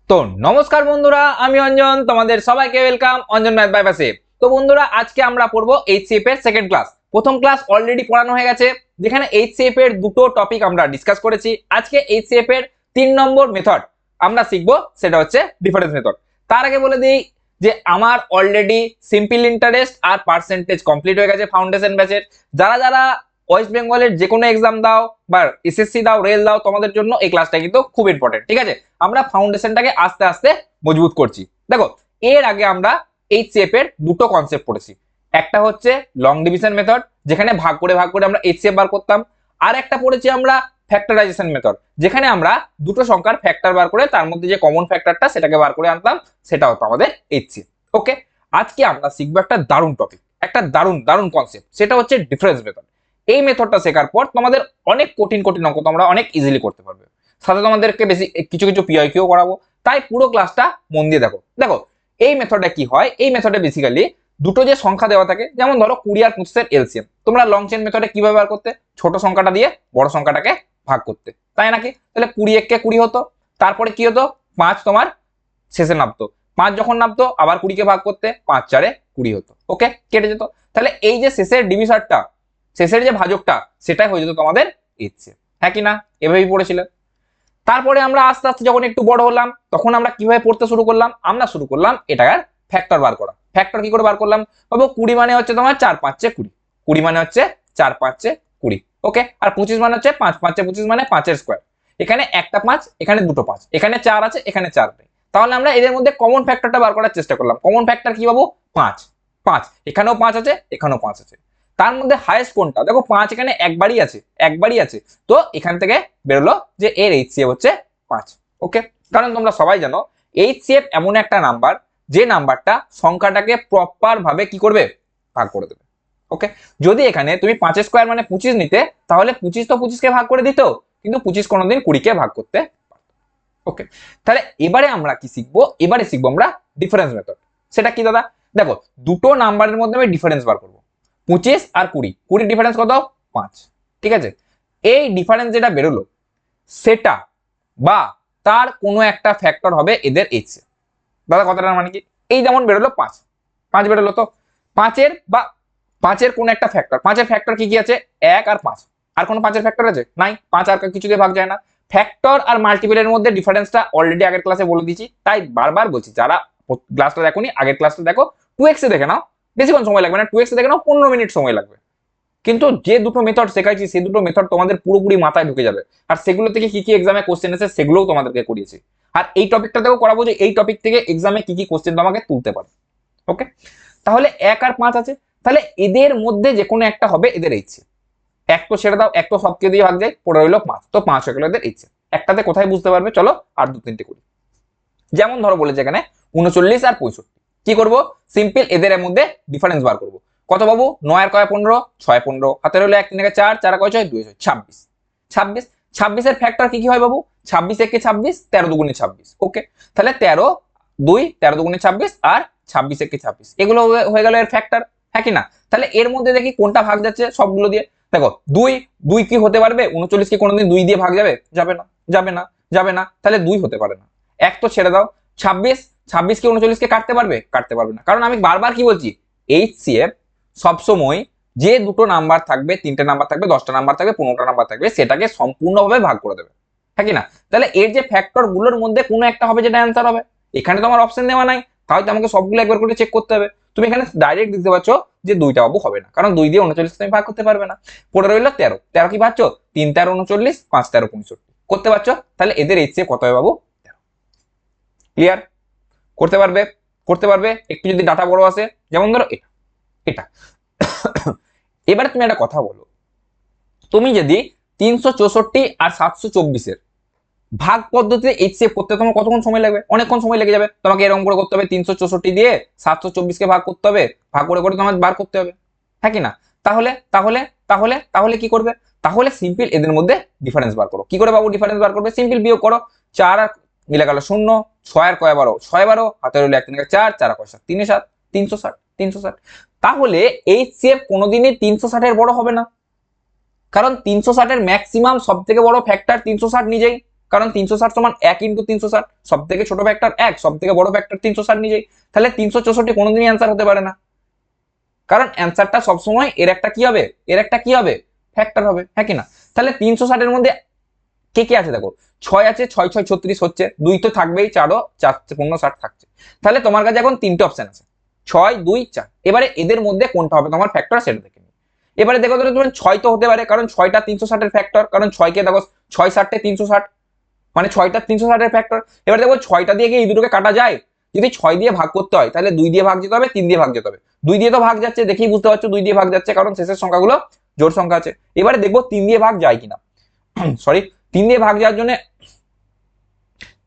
তো নমস্কার বন্ধুরা, আমি অঞ্জন, তোমাদের সবাইকে ওয়েলকাম অঞ্জন ম্যাথ বাই পাশে। তো বন্ধুরা, আজকে আমরা পড়বো এইচসিএফ এর সেকেন্ড ক্লাস। প্রথম ক্লাস অলরেডি পড়ানো হয়ে গেছে, যেখানে এইচসিএফ এর দুটো টপিক আমরা ডিসকাস করেছি। আজকে এইচসিএফ এর 3 নম্বর মেথড আমরা শিখবো, সেটা হচ্ছে ডিফারেন্স মেথড। তার আগে বলে দিই যে আমার অলরেডি সিম্পল ইন্টারেস্ট আর পার্সেন্টেজ কমপ্লিট হয়ে গেছে ফাউন্ডেশন ব্যাচের। যারা যারা ওয়েস্ট বেঙ্গলের যে কোনো এক্সাম দাও বা এসএসসি দাও, রেল দাও, তোমাদের জন্য এই ক্লাসটা কিন্তু খুব ইম্পর্টেন্ট। ঠিক আছে, আমরা ফাউন্ডেশনটাকে আস্তে আস্তে মজবুত করছি। দেখো, এর আগে আমরা এইচসিএফ এর দুটো কনসেপ্ট পড়েছি। একটা হচ্ছে লং ডিভিশন মেথড, যেখানে ভাগ করে আমরা এইচসিএফ বার করতাম। আর একটা পড়েছি আমরা ফ্যাক্টরাইজেশন মেথড, যেখানে আমরা দুটো সংখ্যার ফ্যাক্টর বার করে তার মধ্যে যে কমন ফ্যাক্টরটা সেটাকে বার করে আনতাম, সেটা হতো আমাদের এইচসিএফ। ওকে, আজকে আমরা শিখবো একটা দারুণ টপিক, একটা দারুণ দারুণ কনসেপ্ট, সেটা হচ্ছে ডিফারেন্স মেথড। এই মেথডটা শেখার পর তোমাদের অনেক কঠিন কঠিন অঙ্ক তোমরা অনেক ইজিলি করতে পারবে। সাথে তোমাদেরকে বেশি কিছু কিছু পিআইকিউ করাবো, তাই পুরো ক্লাসটা মন দিয়ে দেখো। দেখো, এই মেথডে কি হয়, এই মেথডে বেসিক্যালি দুটো যে সংখ্যা দেওয়া থাকে, যেমন ধরো 20 আর 25 এলসিএম, তোমরা লং চেন মেথডে কিভাবে বার করতে, ছোট সংখ্যাটা দিয়ে বড় সংখ্যাটাকে ভাগ করতে, তাই নাকি? তাহলে 20 একে 20 হতো, তারপরে কি হতো, 5 তোমার শেষে নামতো, 5 যখন নামতো আবার 20 কে ভাগ করতে, 5 4 20 হতো। ওকে, কেটে যেত। তাহলে এই যে শেষের ডিভিশনটা, শেষের যে ভাজকটা, সেটাই হয়ে যেত তোমাদের এইচসিএফ। হ্যাঁ কি না? এভাবেই পড়েছিলেন। তারপরে আমরা আস্তে আস্তে যখন একটু বড় হলাম, তখন আমরা কিভাবে পড়তে শুরু করলাম, আমরা শুরু করলাম এটার ফ্যাক্টর বার করা। ফ্যাক্টর কি করে বার করলাম? বাবু 20 মানে হচ্ছে তোমার 4 5 20, 20 মানে হচ্ছে 4 5 20। ওকে, আর 25 মানে হচ্ছে 5 5 25 মানে 5 এর স্কয়ার। এখানে একটা 5, এখানে দুটো 5, এখানে 4 আছে, এখানে 4 নেই। তাহলে আমরা এদের মধ্যে কমন ফ্যাক্টরটা বার করার চেষ্টা করলাম। কমন ফ্যাক্টর কি বাবু? 5 5, এখানেও 5 আছে, এখানেও 5 আছে। তার মধ্যে হাইয়েস্ট কোনটা? দেখো 5 এখানে একবারই আছে, একবারই আছে। তো এখান থেকে বেরোলো যে এর এইচসিএফ হচ্ছে 5। ওকে, কারণ তোমরা সবাই জানো এইচসিএফ এমন একটা নাম্বার, যে নাম্বারটা সংখ্যাটাকে প্রপার ভাবে কি করবে, ভাগ করে দেবে। ওকে, যদি এখানে তুমি 5 স্কয়ার মানে 25 নিতে, তাহলে 25 তো 25 কে ভাগ করে দিত, কিন্তু 25 কোনোদিন 20 কে ভাগ করতে। ওকে, তাহলে এবারে আমরা কি শিখবো? এবারে শিখবো আমরা ডিফারেন্স মেথড। সেটা কি দাদা? দেখো, দুটো নাম্বারের মধ্যে আমি ডিফারেন্স বার করবো, 25 আর 20। 20 ডিফারেন্স কত? 5। ঠিক আছে, এই ডিফারেন্স যেটা বেরোলো, সেটা বা তার কোনো একটা ফ্যাক্টর হবে এদের এইচসিএফ। দাদা কথাটার মানে কি? এই যেমন বেরোলো 5, 5 বেরোলো, তো 5 এর বা 5 এর কোন একটা ফ্যাক্টর, 5 এর ফ্যাক্টর কি কি আছে? 1 আর 5। আর কোন 5 এর ফ্যাক্টর আছে? নাই, 5 আর কিছু দিয়ে ভাগ যায় না। ফ্যাক্টর আর মাল্টিপলের মধ্যে ডিফারেন্সটা অলরেডি আগের ক্লাসে বলে দিয়েছি, তাই বারবার বলছি, যারা ক্লাসটা দেখোনি আগের ক্লাসটা দেখো, 2x এ দেখে নাও, বেশিক্ষণ সময় লাগবে না, 2x এ দেখে নাও, 15 মিনিট সময় লাগবে। কিন্তু যে দুটো মেথড শেখাইছি, সেই দুটো মেথড তোমাদের পুরোপুরি মাথায় ঢুকে যাবে। আর সেগুলো থেকে কি কি এক্সামে কোশ্চেন এসে সেগুলোও তোমাদেরকে করিয়েছি। আর এই টপিকটাতেও করাবো যে এই টপিক থেকে এক্সামে কি কি কোশ্চেন তোমাকে তুলতে পারে। ওকে, তাহলে 1 আর 5 আছে, তাহলে এদের মধ্যে যে কোনো একটা হবে এদের এইচসি। এক তো ছেড়ে দাও, এক তো সবকে দিয়ে ভাগ যায়, পড়ে রইলো 5, তো 5 হয়ে গেল এদের এইচসি। একটাতে কোথায় বুঝতে পারবে, চলো আর দু তিনটে করি। যেমন ধরো বলেছে এখানে 39 আর 65, কি করব? সিম্পল এদের মধ্যে ডিফারেন্স বার করব। কত বাবু? 9 আর কয় 15, 6 15, হাতে রইলো 1 3 4, 4 কয় 6 2 26। 26, 26 এর ফ্যাক্টর কি কি হয় বাবু? 26 একে 26, 13 দুগুণে 26। ওকে, তাহলে 13 2, 13 দুগুণে 26 আর 26 একে 26, এগুলো হয়ে গেল এর ফ্যাক্টর। হ্যাঁ কি না? তাহলে এর মধ্যে দেখি কোনটা ভাগ যাচ্ছে সবগুলো দিয়ে। দেখো 2 2 কি হতে পারবে? 39 কি কোনোদিন 2 দিয়ে ভাগ যাবে? যাবে না, যাবে না, যাবে না, তাহলে 2 হতে পারে না। এক তো ছেড়ে দাও, 26 26 কি 39 কে কাটতে পারবে? কাটতে পারবে না, কারণ আমি বারবার কি বলছি, এইচসিএফ সবসময় যে দুটো নাম্বার থাকবে, 3টে নাম্বার থাকবে, 10টা নাম্বার থাকবে, 15টা নাম্বার থাকবে, সেটাকে সম্পূর্ণভাবে ভাগ করে দেবে। হ্যাঁ কি না? তাহলে এর যে ফ্যাক্টর গুলোর মধ্যে কোনো একটা হবে যেটা অ্যান্সার হবে। এখানে তো আমার অপশন দেওয়া নাই, তাহলে আমাকে সবগুলো একবার করে চেক করতে হবে। তুমি এখানে ডাইরেক্ট দেখতে পাচ্ছ যে 2টা বাবু হবে না, কারণ 2 দিয়ে 39 তুমি ভাগ করতে পারবে না। পড়ে রইল 13, 13 কি পাচ্ছ? 3 13 39, 5 13 65 করতে পারছো। তাহলে এদের এইচসিএফ কত হবে বাবু? ক্লিয়ার? করতে পারবে? করতে পারবে একটু যদি ডাটা বড় আসে, যেমন ধরো এটা এটা। এবারে তুমি একটা কথা বলো, তুমি যদি 364 আর 724 এর ভাগ পদ্ধতিতে এইচসিএফ করতে তোমার কতক্ষণ সময় লাগবে? অনেকক্ষণ সময় লেগে যাবে। তোমাকে এরকম করে করতে হবে, 364 দিয়ে 724 কে ভাগ করতে হবে, ভাগ করে করে তোমার বার করতে হবে। হ্যাঁ কি না? তাহলে তাহলে তাহলে তাহলে কি করবে? তাহলে সিম্পল এদের মধ্যে ডিফারেন্স বার করো। কি করে বাবু ডিফারেন্স বার করবে? সিম্পল বিয়োগ করো। 4 আর মিলে গেল 0, 6 আর কয় 12, 6 12, হাতে রইল 1 3 4, 4 আর কয় 7 3 7, 360 360। তাহলে এইচসিএফ কোনোদিনই 360 এর বড় হবে না, কারণ 360 এর ম্যাক্সিমাম সব থেকে বড় ফ্যাক্টর 360 নিজেই, কারণ 360 সমান 1 ইন্টু 360, সব থেকে ছোট ফ্যাক্টর 1, সব থেকে বড় ফ্যাক্টর 360 নিজেই, তাহলে 364 কোনোদিনই অ্যান্সার হতে পারে না, কারণ অ্যান্সারটা সবসময় এর একটা কি হবে, এর একটা কি হবে, ফ্যাক্টর হবে, হ্যাঁ কি না? তাহলে 360 এর মধ্যে কে কে আছে দেখো, 6 আছে, 6 6 36 হচ্ছে, 2 তো থাকবেই, 4ও 4 15 60 থাকছে, তাহলে তোমার কাছে এখন তিনটে অপশন আছে, 6 2 4। এবারে এদের মধ্যে কোনটা হবে তোমার ফ্যাক্টর সেটা দেখে নিই। এবারে দেখো তো তোমার 6 তো হতে পারে, কারণ 6টা 360 এর ফ্যাক্টর, কারণ 6 কে দেখো 6 7 360, মানে 6টা 360 এর ফ্যাক্টর। এবার দেখো 6টা দিয়ে কি এই দুটোকে কাটা যায়? যদি 6 দিয়ে ভাগ করতে হয় তাহলে 2 দিয়ে ভাগ যেতে হবে, 3 দিয়ে ভাগ যেতে হবে। 2 দিয়ে তো ভাগ যাচ্ছে, দেখেই বুঝতে পারছো 2 দিয়ে ভাগ যাচ্ছে, কারণ শেষের সংখ্যাগুলো জোড় সংখ্যা আছে। এবারে দেখবো 3 দিয়ে ভাগ যায় কিনা, সরি 3 দিয়ে ভাগ যাওয়ার জন্য,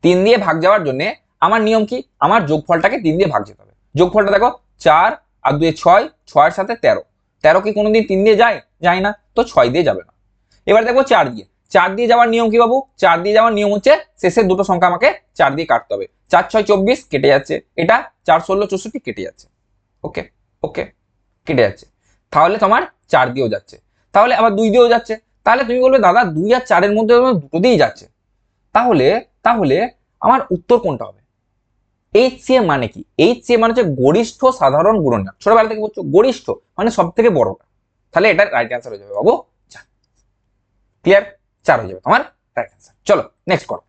3 দিয়ে ভাগ যাওয়ার জন্য আমার নিয়ম কি, আমার যোগফলটাকে 3 দিয়ে ভাগ যেতে হবে। যোগফলটা দেখো 4 আর 2 6, 6 এর সাথে 13, 13 কি কোনোদিন 3 দিয়ে যায়? যায় না, তো 6 দিয়ে যাবে না। এবার দেখো 4 দিয়ে, 4 দিয়ে যাওয়ার নিয়ম কি বাবু? 4 দিয়ে যাওয়ার নিয়ম হচ্ছে শেষের দুটো সংখ্যা আমাকে 4 দিয়ে কাটতে হবে। 4 6 24 কেটে যাচ্ছে, এটা 4 16 64 কেটে যাচ্ছে, ওকে ওকে কেটে যাচ্ছে, তাহলে তোমার 4 দিয়েও যাচ্ছে, তাহলে আবার 2 দিয়েও যাচ্ছে। তাহলে তুমি বলবে দাদা 2 আর 4 এর মধ্যে দুটো দিয়েই যাচ্ছে, তাহলে তাহলে আমার উত্তর কোনটা হবে? HCF মানে কি? HCF মানে হচ্ছে গরিষ্ঠ সাধারণ গুণনীয়ক, ছোটবেলা থেকে বলছো গরিষ্ঠ মানে সব থেকে বড়টা, তাহলে এটা রাইট অ্যান্সার হয়ে যাবে বাবু 4। ক্লিয়ার? 4 হয়ে যাবে তোমার রাইট অ্যান্সার। চলো নেক্সট করো।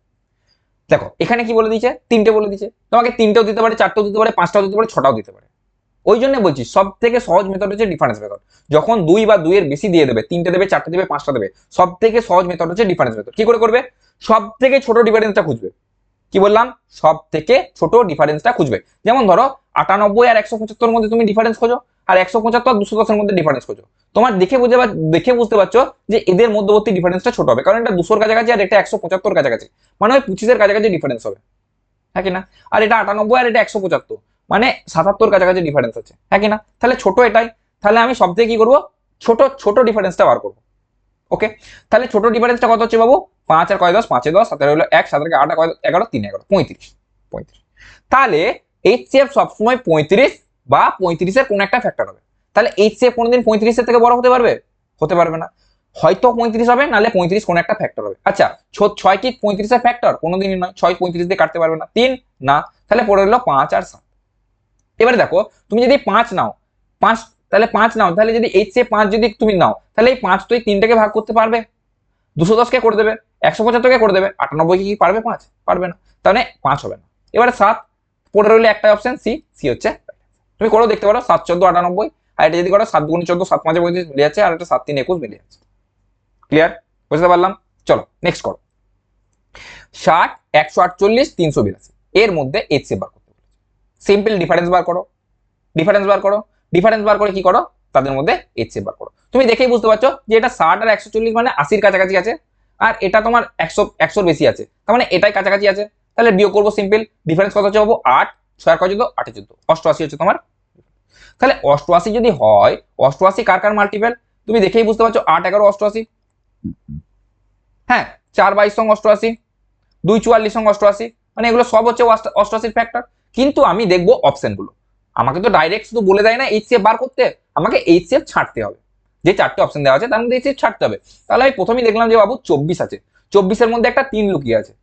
দেখো এখানে কি বলে দিয়েছে, তিনটে বলে দিয়েছে, তোমাকে তিনটেও দিতে পারে, চারটেও দিতে পারে, পাঁচটাও দিতে পারে, ছটাও দিতে পারে। ওই জন্য বলছি সব থেকে সহজ মেথড হচ্ছে ডিফারেন্স মেথড। যখন 2 বা 2 এর বেশি দিয়ে দেবে, 3টে দেবে, 4টে দেবে, 5টা দেবে, সব থেকে সহজ মেথড হচ্ছে ডিফারেন্স মেথড। কি করে করবে? সব থেকে ছোট ডিফারেন্সটা খুঁজবে। কি বললাম? সব থেকে ছোট ডিফারেন্সটা খুঁজবে। যেমন ধরো 98 আর 175 মধ্যে তুমি ডিফারেন্স খোঁজো, আর 175 আর 210 এর মধ্যে ডিফারেন্স খোঁজো। তোমার দেখে বুঝতে পারছো যে এদের মধ্যবর্তী ডিফারেন্সটা ছোট হবে, কারণ এটা 200 কাছাকাছি আর এটা 175 কাছাকাছি, মানে ওই 25 এর কাছাকাছি ডিফারেন্স হবে, হ্যাঁ কি না? আর এটা 98 আর এটা 175, মানে 77 কাছাকাছি ডিফারেন্স আছে, হ্যাঁ কি না? তাহলে ছোট এটাই, তাহলে আমি সব থেকে কি করবো, ছোট ছোট ডিফারেন্সটা বার করবো। ওকে, তাহলে ছোট ডিফারেন্সটা কত হচ্ছে বাবু? 5 আর কয় 10, 5 এ 10, 7 হলো 1, 7 এর 8 কয় 11, 3 11, 35। তাহলে HCF সবসময় 35 বা 35 এর কোন একটা ফ্যাক্টর হবে। তাহলে HCF কোনোদিন 35 এর থেকে বড় হতে পারবে? হতে পারবে না। হয়তো 35 হবে, নাহলে 35 কোন একটা ফ্যাক্টর হবে। আচ্ছা 6 কি 35 এর ফ্যাক্টর? কোনোদিনই নয়। 6 35 দিয়ে কাটতে পারবে না। 3 না, তাহলে পড়ে রইল 5 আর 7। এবারে দেখো তুমি যদি 5 নাও, 5, তাহলে 5 নাও, তাহলে যদি HCF 5 যদি তুমি নাও, তাহলে এই 5 তো এই 3টাকে ভাগ করতে পারবে, 210 কে করে দেবে, 175 কে করে দেবে, 98 কি পারবে? 5 পারবে না, তাহলে 5 হবে না। এবারে 7 পড়ে রইলে একটা অপশন সি, সি হচ্ছে। তুমি করো দেখতে পারো, 7 14 98, আর এটা যদি করো 7 2 14, 7 5 35 মিলে যাচ্ছে, আর এটা 7 3 21 মিলে যাচ্ছে। ক্লিয়ার? বুঝতে পারলাম? চলো নেক্সট করো। 60 148 382 এর মধ্যে HCF বার করতে বলেছে। সিম্পল ডিফারেন্স বার করো, ডিফারেন্স বার করো, ডিফারেন্স বার করে কি করো, তাদের মধ্যে HCF বার করো। তুমি দেখেই বুঝতে পারছো যে এটা 60 আর 140 মানে 80 কাছাকাছি আছে, আর এটা তোমার 100 বেশি আছে, তার মানে এটাই কাছাকাছি আছে। তাহলে বিয়োগ করবো, সিম্পল ডিফারেন্স কত হচ্ছে বাবু? 8, 6 আর কয় 14, 8 14, 88 হচ্ছে তোমার। তাহলে 88 যদি হয়, 88 কার কার মাল্টিপল? তুমি দেখেই বুঝতে পারছো, 8 11 88, হ্যাঁ 4 22 সঙ্গে 88, 2 44 সঙ্গে 88, মানে এগুলো সব হচ্ছে 88 ফ্যাক্টর। কিন্তু আমি দেখবো অপশনগুলো, আমাকে তো ডাইরেক্ট শুধু বলে দেয় না HCF বার করতে, আমাকে HCF ছাড়তে হবে। যে 4টে অপশন দেওয়া আছে তার মধ্যে HCF ছাড়তে হবে। তাহলে আমি প্রথমেই দেখলাম যে বাবু 24 আছে, 24 এর মধ্যে একটা 3 লুকিয়ে আছে,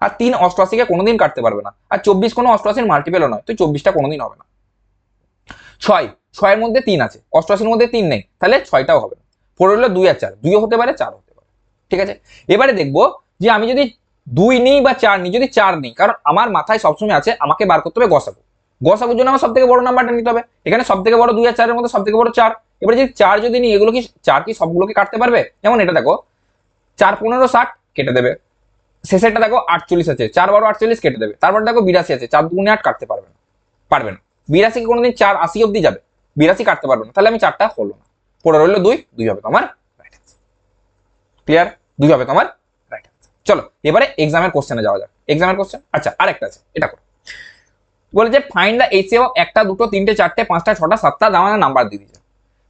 আর 3 88 কে কোনোদিন কাটতে পারবে না, আর 24 কোনো 88 এর মাল্টিপলও নয়, তো 24টা কোনোদিন হবে না। 6 এর মধ্যে 3 আছে, 88 এর মধ্যে 3 নেই, তাহলে 6টাও হবে না। পড়ে রইল 2 আর 4, 2 হতে পারে, 4 হতে পারে, ঠিক আছে। এবারে দেখবো যে আমি যদি 2 নিই বা 4 নিই, যদি 4 নিই, কারণ আমার মাথায় সবসময় আছে আমাকে বার করতে হবে গসাগু। গসাগুর জন্য আমার সব থেকে বড় নাম্বারটা নিতে হবে। এখানে সব থেকে বড় 2 আর 4 এর মধ্যে সব থেকে বড় 4। এবারে যদি 4 যদি নিই, এগুলো কি 4 কি সবগুলোকে কাটতে পারবে? যেমন এটা দেখো 4 15 60 কেটে দেবে, শেষেরটা দেখো 48 আছে, 4 12 48 কেটে দেবে, তারপর দেখো 82 আছে, 4 2 8 কাটতে পারবে না, পারবে না। 82 কি কোনোদিন 4 80 অব্দি যাবে? 82 কাটতে পারবে না, তাহলে আমি 4টা হলো না, পড়ে রইল 2, 2 হবে তোমার রাইট অ্যান্সার। ক্লিয়ার? 2 হবে তোমার রাইট অ্যান্সার। চলো এবারে এক্সামের কোশ্চেনে যাওয়া যাক। এক্সামের কোশ্চেন, আচ্ছা আরেকটা আছে, এটা করো। বলে যে ফাইন্ড দ্য HCF অফ 1টা 2টো 3টে 4টে 5টা 6টা 7টা দাঁড়ানো নাম্বার দিয়ে দিয়েছে।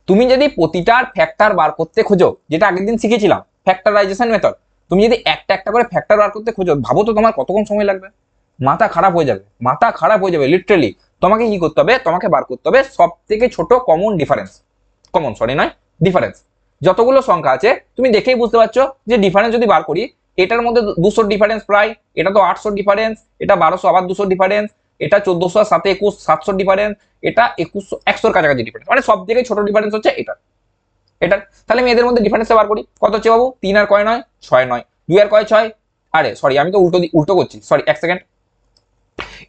তুমি যদি প্রতিটার ফ্যাক্টর বার করতে খোঁজো, যেটা আগের দিন শিখেছিলাম ফ্যাক্টরাইজেশন মেথড, তুমি যদি একটা একটা করে ফ্যাক্টর বার করতে খোঁজো, ভাবো তো তোমার কতক্ষণ সময় লাগবে? মাথা খারাপ হয়ে যাবে, মাথা খারাপ হয়ে যাবে লিটারালি। তোমাকে কি করতে হবে? তোমাকে বার করতে হবে সব থেকে ছোট কমন ডিফারেন্স, কমন সরি নয় ডিফারেন্স। যতগুলো সংখ্যা আছে তুমি দেখেই বুঝতে পারছো যে ডিফারেন্স যদি বার করি, এটার মধ্যে 200 ডিফারেন্স প্রায়, এটা তো 800 ডিফারেন্স, এটা 1200 আবার 200 ডিফারেন্স, এটা 1400 আর 7 21 700 ডিফারেন্স, এটা 2100 100 কাছাকাছি ডিফারেন্স, মানে সব থেকে ছোট ডিফারেন্স হচ্ছে এটা। তাহলে আমি এদের মধ্যে ডিফারেন্সটা বার করি, কত হচ্ছে বাবু? 3 আর কয় 9 6 9, 2 আর কয় 6, আরে সরি আমি তো উল্টো করছি, সরি এক সেকেন্ড,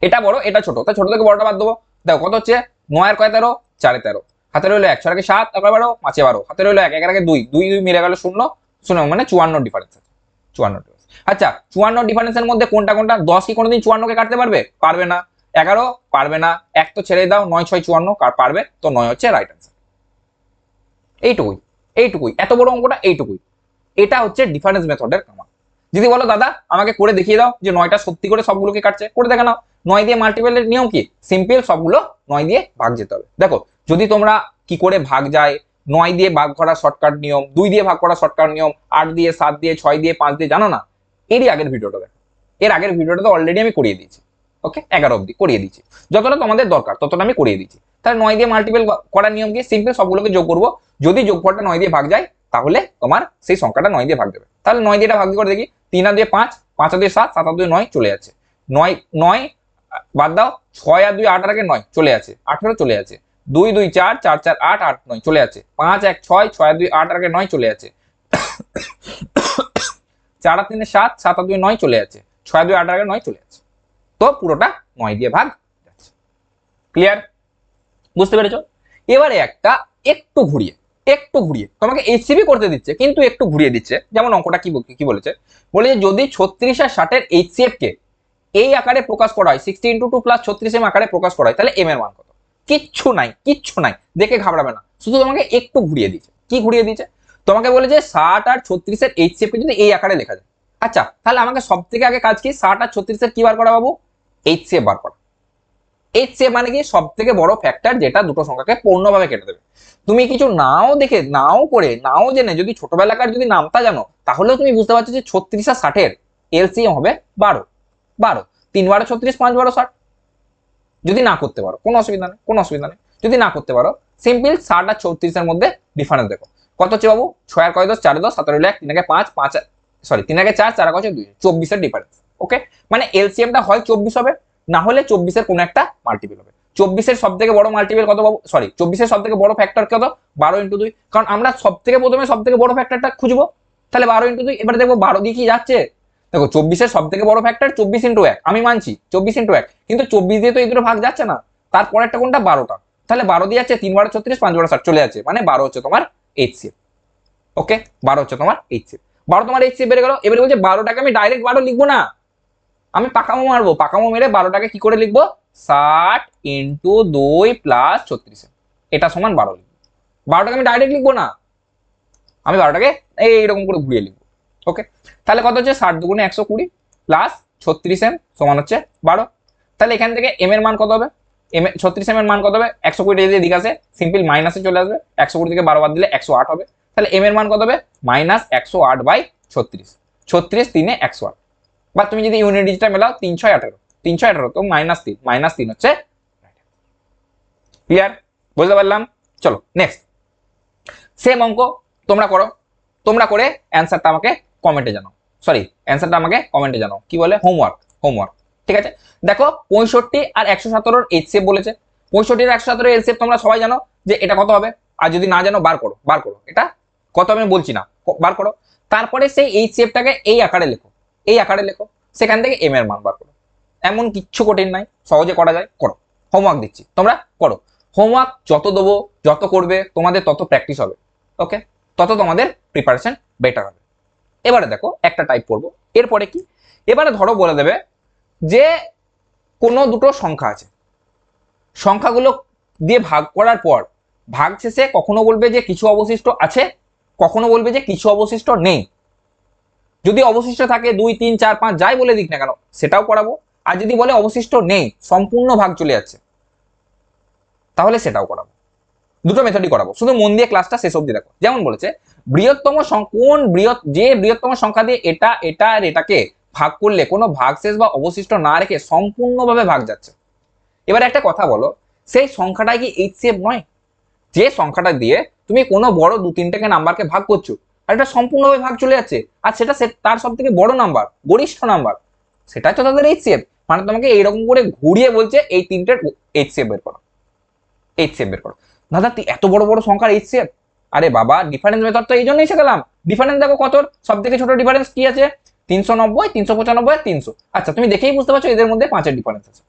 এটা বড় এটা ছোট, তাই ছোট থেকে বড়টা বাদ দেবো। দেখো কত হচ্ছে? 9 আর কয় 13, 4 এ 13, হাতে রইলো 1, 6 আর 7 আর 12, 5 এ 12, হাতে রইলো 1, 1 আর 2, 2 2 মিলে গেল 0 0, মানে 54 ডিফারেন্স আছে, 54 ডিফারেন্স। আচ্ছা 54 ডিফারেন্সের মধ্যে কোনটা কোনটা? 10 কি কোনোদিন 54 কে কাটতে পারবে? পারবে না। 11 পারবে না, 1 তো ছেড়ে দাও, 9 6 54 পারবে, তো 9 হচ্ছে রাইট অ্যান্সার। এইটুকুই, এত বড় অঙ্কটা এইটুকুই। এটা হচ্ছে ডিফারেন্স মেথডের কামান। যদি বলো দাদা আমাকে করে দেখিয়ে দাও যে 9টা সত্যি করে সবগুলোকে কাটছে, করে দেখে নাও। 9 দিয়ে মাল্টিপলের নিয়ম কি? সিম্পল, সবগুলো 9 দিয়ে ভাগ যেতে হবে। দেখো যদি তোমরা কি করে ভাগ যায়, 9 দিয়ে ভাগ করা শর্টকাট নিয়ম, 2 দিয়ে ভাগ করা শর্টকাট নিয়ম, 8 দিয়ে 7 দিয়ে 6 দিয়ে 5 দিয়ে, জানো না? এরই আগের ভিডিওটা দেখো, এর আগের ভিডিওটা তো অলরেডি আমি করিয়ে দিয়েছি। ওকে 11 অব্দি করিয়ে দিয়েছি, যতটা তোমাদের দরকার ততটা আমি করিয়ে দিয়েছি। তাহলে 9 দিয়ে মাল্টিপল করার নিয়ম কি? সিম্পল, সবগুলোকে যোগ করবো, যদি যোগফলটা 9 দিয়ে ভাগ যায় তাহলে তোমার সেই সংখ্যাটা 9 দিয়ে ভাগ দেবে। তাহলে 9 দিয়ে ভাগ করে দেখি, 3 আর 2 5, 5 আর 2 7, 7 আর 2 9 চলে যাচ্ছে, 9 9 বাদ দাও, 6 আর 2 8 আর 9 চলে যাচ্ছে, 18 চলে যাচ্ছে, 2 2 4 4 4 8 8 9 চলে যাচ্ছে, 5 1 6 6 আর 2 8 আর 9 চলে যাচ্ছে, 4 আর 3 7, 7 আর 2 9 চলে যাচ্ছে, 6 আর 2 8 আর 9 চলে যাচ্ছে। তো পুরোটা 9 দিয়ে ভাগ যাচ্ছে। ক্লিয়ার? বুঝতে পেরেছো? এবারে একটা একটু ঘুরিয়ে তোমাকে এইচসিবি করতে দিচ্ছে, কিন্তু একটু ঘুরিয়ে দিচ্ছে। যেমন অঙ্কটা কি বলেছে, বলে যে যদি 36 আর 60 এর এইচসিএফ কে এই আকারে প্রকাশ করা হয়, 60 × 2 + 36 এম আকারে প্রকাশ করা হয়, তাহলে এম এর মান কত? কিচ্ছু নাই, দেখে ঘাবড়াবে না, শুধু তোমাকে একটু ঘুরিয়ে দিচ্ছে। কি ঘুরিয়ে দিচ্ছে? তোমাকে বলে যে 60 আর 36 এর এইচসিএফ কে যদি এই আকারে লেখা যায়, আচ্ছা তাহলে আমাকে সব থেকে আগে কাজ কি? 60 আর 36 এর কি বার করা বাবু? এইচসিএফ বার করা। এইচসিএফ মানে কি? সব থেকে বড় ফ্যাক্টর যেটা দুটো সংখ্যাকে পূর্ণভাবে কেটে দেবে। তুমি কিছু নাও দেখে, নাও করে, নাও জেনে যদি ছোটবেলাকার যদি নামটা জানো, তাহলেও তুমি বুঝতে পারছো যে 36 আর 60 এর এলসিএম হবে 12। 3 12 36, 5 12 60। যদি না করতে পারো কোনো অসুবিধা নেই, যদি না করতে পারো সিম্পল 60 আর 36 এর মধ্যে ডিফারেন্স দেখো কত হচ্ছে বাবু? 6 আর কয় 10, 4 10, 17 1, 3 5 5, সরি 3 4, 4 5 2, 24 এর ডিফারেন্স। ওকে, মানে এলসিএমটা হয় 24 হবে, না হলে 24 এর কোনো একটা মাল্টিপল হবে। 24 এর সব থেকে বড় মাল্টিপল কত বাবু? সরি 24 এর সব থেকে বড় ফ্যাক্টর কত? 12 × 2, কারণ আমরা সব থেকে প্রথমে সব থেকে বড় ফ্যাক্টরটা খুঁজবো। তাহলে 12 × 2, এবারে দেখবো 12 দিয়ে কি যাচ্ছে। দেখো 24 এর সব থেকে বড় ফ্যাক্টর 24 × 1, আমি মানছি 24 × 1, কিন্তু 24 দিয়ে তো এই দুটো ভাগ যাচ্ছে না। তারপর একটা কোনটা? 12টা। তাহলে 12 দিয়ে যাচ্ছে, 3 12 36, 5 12 60 চলে যাচ্ছে, মানে 12 হচ্ছে তোমার এইচসিএফ। ওকে 12 হচ্ছে তোমার এইচসিএফ। 12 তোমার এইচসিএফ বেড়ে গেল। এবারে বলছে 12টাকে আমি ডাইরেক্ট 12 লিখবো না, আমি পাকামো মারবো, পাকামো মেরে 12টাকে কি করে লিখবো? 60 × 2 + 36, এটা সমান 12 লিখবো। 12টাকে আমি ডাইরেক্ট লিখবো না, আমি 12টাকে এইরকম করে ঘুরিয়ে লিখবো। ওকে, তাহলে কত হচ্ছে? 60 2 120 প্লাস 36 এম সমান হচ্ছে 12। তাহলে এখান থেকে এম এর মান কত হবে? 36 এম এর মান কত হবে? 120 যদি দিকে আসে সিম্পল মাইনাসে চলে আসবে, 120 থেকে 12 বাদ দিলে 108 হবে। তাহলে এম এর মান কত হবে? -108/36, 36 3 108। বা তুমি যদি ইউনিট ডিজিটটা মেলাও 3 6 18, 3 6 18, তো -3 হচ্ছে। ক্লিয়ার? বুঝতে পারলাম? চলো নেক্সট সেম অঙ্ক তোমরা করো, তোমরা করে অ্যান্সারটা আমাকে কমেন্টে জানাও, কি বলে? হোমওয়ার্ক। ঠিক আছে, দেখো 65 আর 117 এইচসিএফ বলেছে। 65 আর 117 এইচসিএফ তোমরা সবাই জানো যে এটা কত হবে, আর যদি না জানো বার করো, এটা কত আমি বলছি না, বার করো। তারপরে সেই এইচসিএফটাকে এই আকারে লেখো, সেখান থেকে এম এর মান বার করো। এমন কিচ্ছু কঠিন নাই, সহজে করা যায়, করো। হোমওয়ার্ক দিচ্ছি, তোমরা করো। হোমওয়ার্ক যত দেবো, যত করবে, তোমাদের তত প্র্যাকটিস হবে। ওকে, তত তোমাদের প্রিপারেশন বেটার হবে। এবারে দেখো একটা টাইপ করবো, এরপরে কি? এবারে ধরো বলে দেবে যে কোনো দুটো সংখ্যা আছে, সংখ্যাগুলো দিয়ে ভাগ করার পর ভাগ শেষে কখনো বলবে যে কিছু অবশিষ্ট আছে, কখনো বলবে যে কিছু অবশিষ্ট নেই। যদি অবশিষ্ট থাকে 2 3 4 5 যাই বলে দিক না কেন সেটাও করাবো, আর যদি বলে অবশিষ্ট নেই, সম্পূর্ণ ভাগ চলে যাচ্ছে, তাহলে সেটাও করাবো। দুটো মেথডই করাবো, শুধু মন দিয়ে ক্লাসটা শেষ অবধি দেখো। যেমন বলেছে বৃহত্তম সংখ্যা দিয়ে এটা আর এটাকে ভাগ করলে কোনো ভাগশেষ বা অবশিষ্ট না রেখে সম্পূর্ণভাবে ভাগ যাচ্ছে। এবার একটা কথা বলো, সেই সংখ্যাটা কি এইচসিএফ নয়? যে সংখ্যাটা দিয়ে তুমি কোনো বড় 2 3টা নাম্বারকে ভাগ করছো, আর এটা সম্পূর্ণভাবে ভাগ চলে যাচ্ছে, আর সেটা তার সব থেকে বড় নাম্বার, গরিষ্ঠ নাম্বার, সেটা তো তাদের এইচসিএফ। মানে তোমাকে এইরকম করে ঘুরিয়ে বলছে এই তিনটের এইচসিএফ বের করো, এইচসিএফ বের করো। দাদা এত বড় বড় সংখ্যার এইচসিএফ? আরে বাবা ডিফারেন্স মেথড তো এই জন্যই শেখালাম। ডিফারেন্স দেখো কত, সব থেকে ছোট ডিফারেন্স কি আছে? 390, 395 আর 300। আচ্ছা তুমি দেখেই বুঝতে পারছো এদের মধ্যে 5-এর ডিফারেন্স আছে,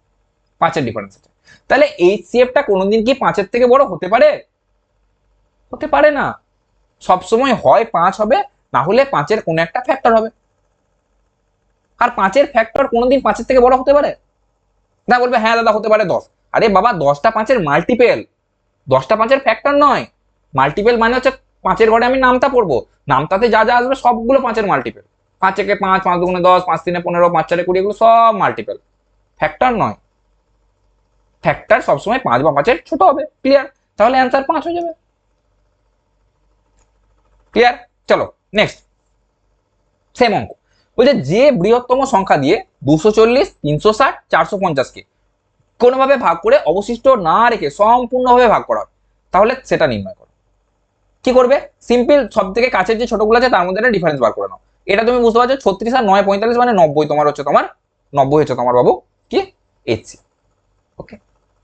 5-এর ডিফারেন্স আছে। তাহলে এইচসিএফটা কোনোদিন কি 5-এর থেকে বড় হতে পারে? হতে পারে না। সবসময় হয় 5 হবে, না হলে 5-এর কোনো একটা ফ্যাক্টর হবে। আর 5-এর ফ্যাক্টর কোনোদিন 5-এর থেকে বড় হতে পারে না? বলবে হ্যাঁ দাদা হতে পারে 10। আরে বাবা 10টা 5-এর মাল্টিপেল, 10টা 5-এর ফ্যাক্টর নয়। মাল্টিপেল মানে হচ্ছে 5-এর ঘরে আমি নামতা পড়বো, নামতাতে যা যা আসবে সবগুলো 5-এর মাল্টিপেল। 5 একে 5, 5 দুগুণে 10, 5 3 15, 5 4 20, এগুলো সব মাল্টিপেল, ফ্যাক্টর নয়। ফ্যাক্টর সবসময় 5 বা 5-এর ছোট হবে। ক্লিয়ার? তাহলে অ্যান্সার 5 হয়ে যাবে। ক্লিয়ার? চলো নেক্সট, সেম অঙ্ক। বলছে যে বৃহত্তম সংখ্যা দিয়ে 240, 360, 450 কে কোনোভাবে ভাগ করে অবশিষ্ট না রেখে সম্পূর্ণভাবে ভাগ করা হবে, তাহলে সেটা নির্ণয় করো। কি করবে? সিম্পল, সব থেকে কাছের যে ছোটগুলো আছে তার মধ্যে একটা ডিফারেন্স বার করে নাও। এটা তুমি বুঝতে পারছো 36 আর 9 45 মানে 90, তোমার হচ্ছে তোমার 90 হচ্ছে তোমার বাবু কি এইচসি। ওকে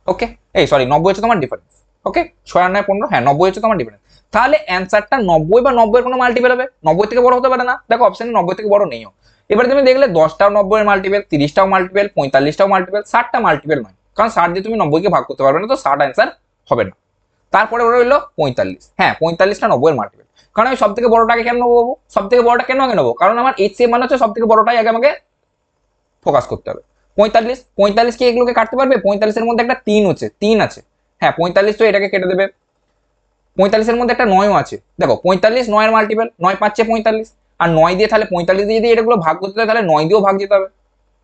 ওকে, এই সরি 90 হচ্ছে তোমার ডিফারেন্স। ওকে 6 আর 9 15, হ্যাঁ 90 হচ্ছে তোমার ডিফারেন্স। তাহলে অ্যান্সারটা 90 বা 90 এর কোনো মাল্টিপল হবে? 90 থেকে বড় হতে পারে না, দেখো অপশনে 90 থেকে বড় নেইও। এবারে তুমি দেখলে 10টাও 90 এর মাল্টিপল, 30টাও মাল্টিপল, 45টাও মাল্টিপল, 60টা মাল্টিপল নয়, কারণ 60 দিয়ে তুমি 90 কে ভাগ করতে পারবে না, তো 60 অ্যান্সার হবে না। তারপরে ওরা হইলো 45, হ্যাঁ 45টা 90 এর মাল্টিপল। কারণ আমি সব থেকে বড়টাকে কেন নেবো বাবু? সব থেকে বড়টা কেন আগে নেবো? কারণ আমার এইচসিএফ মানে হচ্ছে সব থেকে বড়টাই আগে আমাকে ফোকাস করতে হবে। 45, 45 কি এগুলোকে কাটতে পারবে? 45 এর মধ্যে একটা 3 আছে, 3 আছে, হ্যাঁ 45 তো এটাকে কেটে দেবে। 45 এর মধ্যে একটা 9ও আছে, দেখো 45 9 এর মাল্টিপল, 9 5 45, আর 9 দিয়ে তাহলে 45 দিয়ে যদি এটাগুলো ভাগ করতে হয় তাহলে 9 দিয়েও ভাগ যেতে হবে,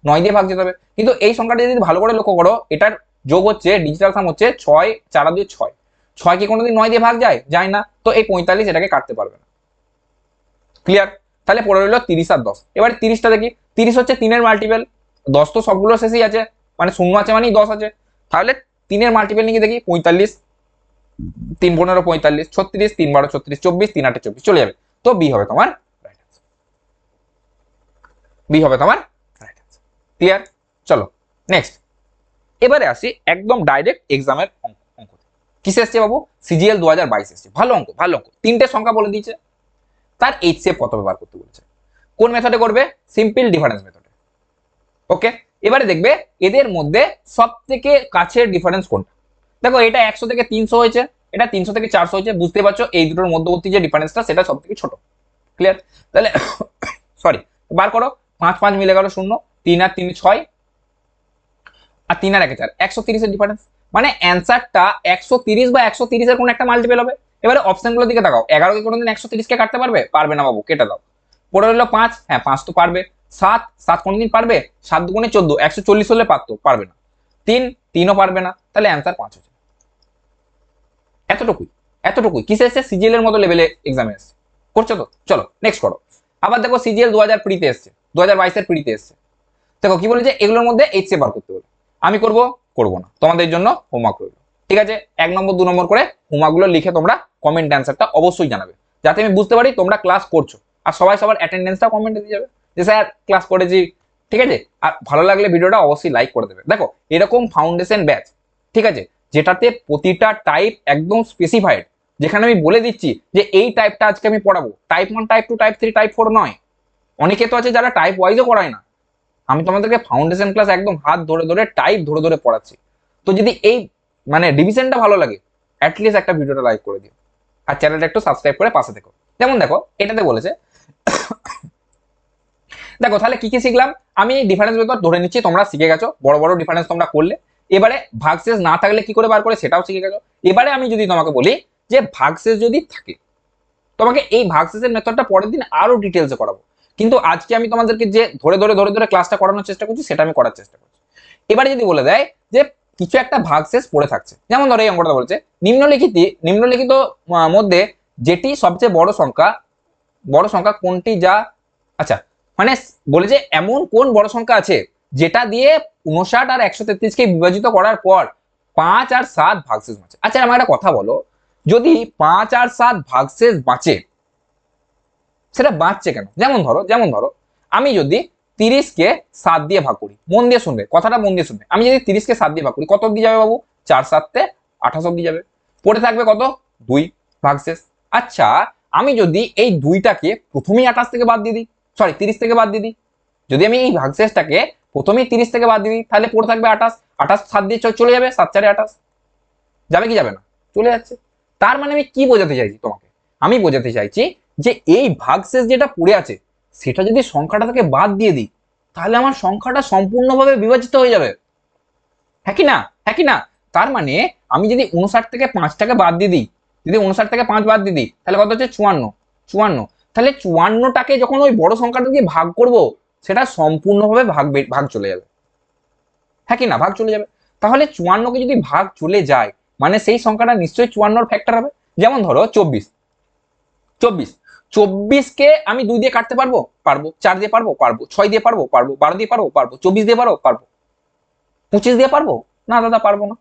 9 দিয়ে ভাগ যেতে হবে। কিন্তু এই সংখ্যাটা যদি ভালো করে লক্ষ্য করো, এটার যোগ হচ্ছে, ডিজিটাল সাম হচ্ছে 6 4 2 6, 6 কি কোনোদিন 9 দিয়ে ভাগ যায়? যায় না, তো এই 45 এটাকে কাটতে পারবে না। ক্লিয়ার? তাহলে পড়ে রইল 30 আর 10। এবারে 30টা দেখি, 30 হচ্ছে 3 এর মাল্টিপল, 10 তো সবগুলো শেষই আছে, মানে শূন্য আছে মানে 10 আছে। তাহলে 3 এর মাল্টিপল নিয়ে দেখি, 45, 3 15 45, 36, 3 12 36, 24, 3 8 24, চলে যাবে। তো বি হবে তোমার রাইট আনসার, বি হবে তোমার রাইট আনসার। ক্লিয়ার? চলো নেক্সট, এবারে আসি একদম ডাইরেক্ট এক্সামের অঙ্ক। কিসে এসছে বাবু? সিজিএল 2022 এসছে। ভালো অঙ্ক, ভালো অঙ্ক, তিনটে সংখ্যা বলে দিয়েছে, তার এইচসিএফ কত ব্যবহার করতে বলেছে। কোন মেথডে করবে? সিম্পল ডিফারেন্স মেথডে। ওকে, এবারে দেখবে এদের মধ্যে সব থেকে কাছের ডিফারেন্স কোনটা। দেখো এটা 100 থেকে 300 হয়েছে, এটা 300 থেকে 400 হয়েছে, বুঝতে পারছো এই দুটোর মধ্যবর্তী যে ডিফারেন্সটা সেটা সব থেকে ছোট। ক্লিয়ার? তাহলে সরি, বার করো, 5 5 মিলে গেল 0, 3 আর 3 6, আর 3 আর 1 4, 130 এর ডিফারেন্স। মানে অ্যান্সারটা 130 বা 130 এর কোন একটা মাল্টিপল হবে। এবারে অপশনগুলোর দিকে তাকাও, 11 কে কোনোদিন 130 কে কাটতে পারবে? পারবে না বাবু, কেটে দাও। পড়ে রইল 5, হ্যাঁ 5 তো পারবে। 7 7 কোনোদিন পারবে? 7 দুগুণে 14, 140 হলে পারতো, পারবে না। 3 3ও পারবে না, তাহলে অ্যান্সার 5 হচ্ছে। এতটুকুই, এতটুকুই। কিসে এসছে? সিজিএল এর মতো লেভেলে এক্সামে এসছে। করছো তো? চলো নেক্সট করো। আবার দেখো সিজিএল 2000 প্রিতে এসছে, 2022 এর প্রিতে এসছে। দেখো কি বলে যে এগুলোর মধ্যে এইচসিএফ বার করতে বলে। আমি করব? করব না, তোমাদের জন্য হোমওয়ার্ক রইল। ঠিক আছে, 1 নম্বর 2 নম্বর করে হোমওয়ার্কগুলো লিখে তোমরা কমেন্ট অ্যান্সারটা অবশ্যই জানাবে, যাতে আমি বুঝতে পারি তোমরা ক্লাস করছো। আর সবাই সবার অ্যাটেন্ডেন্সটা কমেন্টে দিয়ে যাবে যে স্যার ক্লাস করেছি। ঠিক আছে, আর ভালো লাগলে ভিডিওটা অবশ্যই লাইক করে দেবে। দেখো এরকম ফাউন্ডেশন ব্যাচ, ঠিক আছে, যেটাতে প্রতিটা টাইপ একদম স্পেসিফাইড, যেখানে আমি বলে দিচ্ছি যে এই টাইপটা আজকে আমি পড়াবো, টাইপ 1 টাইপ 2 টাইপ 3 টাইপ 4 নয়। অনেকে তো আছে যারা টাইপ ওয়াইজও করায় না, আমি তোমাদেরকে ফাউন্ডেশন ক্লাস একদম হাত ধরে ধরে টাইপ ধরে ধরে পড়াচ্ছি। তো যদি এই মানে ডিভিশনটা ভালো লাগে, অ্যাটলিস্ট একটা ভিডিওটা লাইক করে দিও, আর চ্যানেলটা একটু সাবস্ক্রাইব করে পাশে দেখো। যেমন দেখো এটাতে বলেছে, দেখো তাহলে কি কি শিখলাম আমি? ডিফারেন্স মেথড ধরে নিচ্ছি তোমরা শিখে গেছো, বড় বড় ডিফারেন্স তোমরা করলে। এবারে ভাগশেষ না থাকলে কি করে বার করে সেটাও শিখে গেছো। এবারে আমি যদি তোমাকে বলি যে ভাগশেষ যদি থাকে, তোমাকে এই ভাগশেষের মেথডটা পরের দিন আরো ডিটেলসে করাবো, কিন্তু আজকে আমি তোমাদেরকে যে ধরে ধরে ধরে ধরে ক্লাসটা করানোর চেষ্টা করছি সেটা আমি করার চেষ্টা করছি। এবারে যদি বলে দেয় যে কিছু একটা ভাগশেষ পড়ে থাকছে, যেমন ধরো এই অঙ্কটা বলেছে নিম্নলিখিত মধ্যে যেটি সবচেয়ে বড় সংখ্যা কোনটি, যা আচ্ছা মানে বলে যে এমন কোন বড় সংখ্যা আছে যেটা দিয়ে 59 আর 133 কে বিভাজিত করার পর 5 আর 7 ভাগশেষ বাঁচে। আচ্ছা আমার একটা কথা বলো, যদি 5 আর 7 ভাগশেষ বাঁচে, সেটা বাঁচছে কেন? যেমন ধরো আমি যদি 30-কে 7 দিয়ে ভাগ করি, মন দিয়ে শুনবে কথাটা, মন দিয়ে শুনবে, আমি যদি 30-কে 7 দিয়ে ভাগ করি, কত অব্দি যাবে বাবু? 4-7-তে 28 অব্দি যাবে। পড়ে থাকবে কত? 2, ভাগশেষ। আচ্ছা, আমি যদি এই 2টাকে প্রথমেই 28 থেকে বাদ দিয়ে দিই, সরি 30 থেকে বাদ দিয়ে দিই, যদি আমি এই ভাগশেষটাকে প্রথমেই 30 থেকে বাদ দিয়ে দিই, তাহলে পড়ে থাকবে 28, 28 7 দিয়ে চলে যাবে, 7-4-এ 28, যাবে কি যাবে না? চলে যাচ্ছে। তার মানে আমি কি বোঝাতে চাইছি তোমাকে? আমি বোঝাতে চাইছি যে এই ভাগশেষ যেটা পড়ে আছে সেটা যদি সংখ্যাটা থেকে বাদ দিয়ে দিই, তাহলে আমার সংখ্যাটা সম্পূর্ণভাবে বিভাজিত হয়ে যাবে। হ্যাঁ কি না? হ্যাঁ কি না? তার মানে আমি যদি 59 থেকে 5টাকে বাদ দিয়ে দিই, যদি 59 থেকে 5 বাদ দিয়ে দিই, তাহলে কত হচ্ছে? 54। তাহলে 54টাকে যখন ওই বড় সংখ্যাটা দিয়ে ভাগ করব, সেটা সম্পূর্ণভাবে ভাগ চলে যাবে। হ্যাঁ কি না? ভাগ চলে যাবে। তাহলে 54কে যদি ভাগ চলে যায়, মানে সেই সংখ্যাটা নিশ্চয়ই 54 ফ্যাক্টর হবে। যেমন ধরো 24কে আমি 2 দিয়ে কাটতে পারবো? পারবো। 4 দিয়ে পারবো? পারবো। 6 দিয়ে পারবো? পারবো। 12 দিয়ে পারবো? পারবো। 24 দিয়ে পারবো? পারবো। 25 দিয়ে পারবো? না দাদা, পারবো না।